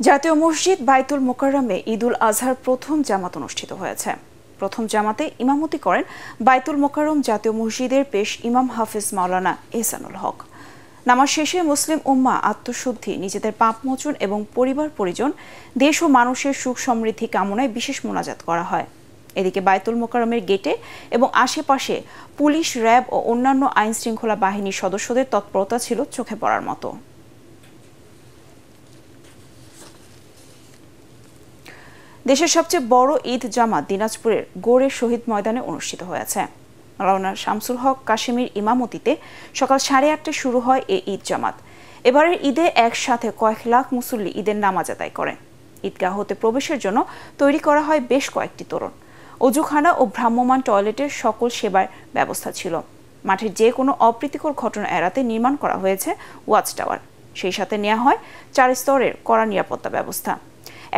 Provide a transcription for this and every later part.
জাতীয় মসজিদ বাইতুল মোকাররমে ঈদুল আজহার প্রথম জামাত অনুষ্ঠিত হয়েছে। প্রথম জামাতে ইমামতি করেন বাইতুল মোকাররম জাতীয় মসজিদের পেশ ইমাম হাফিজ মাওলানা এহসানুল হক। নামাজ শেষে মুসলিম উম্মাহ আত্মশুদ্ধি, নিজেদের পাপ মোচন এবং পরিবার পরিজন, দেশ ও মানুষের সুখ সমৃদ্ধি কামনায় বিশেষ মোনাজাত করা হয়। এদিকে বাইতুল মোকাররমের গেটে এবং আশেপাশে পুলিশ, র্যাব ও অন্যান্য আইন শৃঙ্খলা বাহিনীর সদস্যদের তৎপরতা ছিল চোখে পড়ার মতো। দেশের সবচেয়ে বড় ঈদ জামাত দিনাজপুরের গোড়ে শহীদ ময়দানে অনুষ্ঠিত হয়েছে। মাওলানা শামসুল হক কাশেমির ইমামতিতে সকাল 8:30টায় শুরু হয় এই ঈদ জামাত। এবারের ঈদে একসাথে কয়েক লাখ মুসল্লি ঈদের নামাজ আদায় করেন। ঈদগাহ হতে প্রবেশের জন্য তৈরি করা হয় বেশ কয়েকটি তোরণ। অজুখানা ও ভ্রাম্যমাণ টয়লেটের সকল সেবার ব্যবস্থা ছিল। মাঠের যে কোনো অপ্রীতিকর ঘটনা এড়াতে নির্মাণ করা হয়েছে ওয়াচ টাওয়ার। সেই সাথে নেওয়া হয় 4 স্তরের কড়া নিরাপত্তা ব্যবস্থা।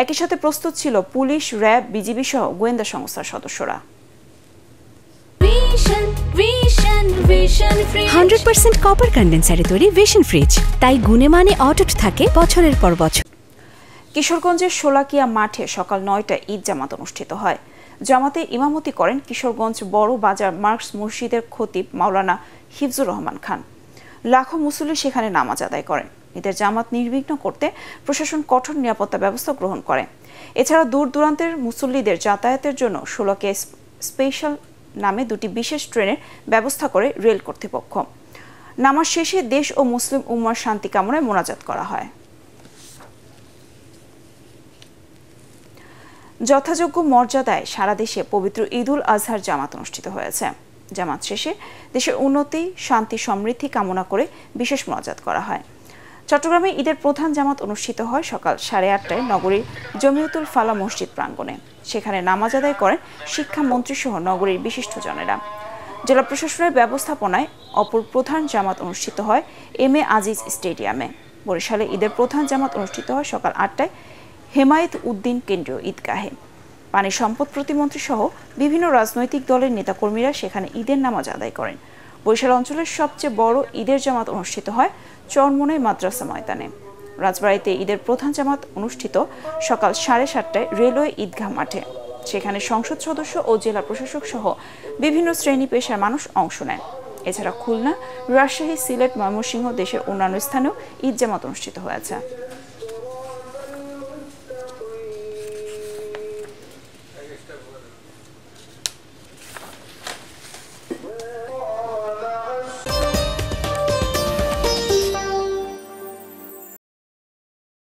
একই সাথে প্রস্তুত ছিল পুলিশ, র্যাব, বিজিবি সহ গোয়েন্দা সংস্থার সদস্যরা। 100% কপার কন্ডেন্সারে তৈরি ভিশন ফ্রিজ, তাই গুণে মানে অটুট থাকে বছরের পর বছর। কিশোরগঞ্জের শোলাকিয়া মাঠে সকাল 9টায় ঈদ জামাত অনুষ্ঠিত হয়। জামাতে ইমামতি করেন কিশোরগঞ্জ বড় বাজার মার্কস মসজিদের খতিব মাওলানা হিফজুর রহমান খান। লাখো মুসল্লি সেখানে নামাজ আদায় করেন। ঈদের জামাত নির্বিঘ্ন করতে প্রশাসন কঠোর নিরাপত্তা ব্যবস্থা গ্রহণ করে। এছাড়া দূর দূরান্তের মুসল্লিদের যাতায়াতের জন্য শোলাকিয়া স্পেশাল নামে 2টি বিশেষ ট্রেনের ব্যবস্থা করে রেল কর্তৃপক্ষ। নামাজ শেষে দেশ ও মুসলিম উম্মার শান্তি কামনায় মোনাজাত করা হয়। যথাযোগ্য মর্যাদায় সারা দেশে পবিত্র ঈদুল আজহার জামাত অনুষ্ঠিত হয়েছে। জামাত শেষে দেশের উন্নতি, শান্তি, সমৃদ্ধি কামনা করে বিশেষ মোনাজাত করা হয়। চট্টগ্রামে ঈদের প্রধান জামাত অনুষ্ঠিত হয় সকাল 8:30টায় নগরীর জমিয়তুল ফালা মসজিদ প্রাঙ্গণে। সেখানে নামাজ আদায় করেন শিক্ষামন্ত্রী সহ নগরীর বিশিষ্টজনেরা। জেলা প্রশাসনের ব্যবস্থাপনায় অপর প্রধান জামাত অনুষ্ঠিত হয় এম এ আজিজ স্টেডিয়ামে। বরিশালে ঈদের প্রধান জামাত অনুষ্ঠিত হয় সকাল 8টায় হেমায়েত উদ্দিন কেন্দ্রীয় ঈদগাহে। পানি সম্পদ প্রতিমন্ত্রী সহ বিভিন্ন রাজনৈতিক দলের নেতাকর্মীরা সেখানে ঈদের নামাজ আদায় করেন। বরিশাল অঞ্চলের সবচেয়ে বড় ঈদের জামাত অনুষ্ঠিত হয় চরমোনাই মাদ্রাসা ময়দানে। রাজবাড়ীতে ঈদের প্রধান জামাত অনুষ্ঠিত সকাল 7:30টায় রেলওয়ে ঈদগাহ মাঠে। সেখানে সংসদ সদস্য ও জেলা প্রশাসক সহ বিভিন্ন শ্রেণী পেশার মানুষ অংশ নেন। এছাড়া খুলনা, রাজশাহী, সিলেট, ময়মনসিংহ দেশের অন্যান্য স্থানেও ঈদ জামাত অনুষ্ঠিত হয়েছে।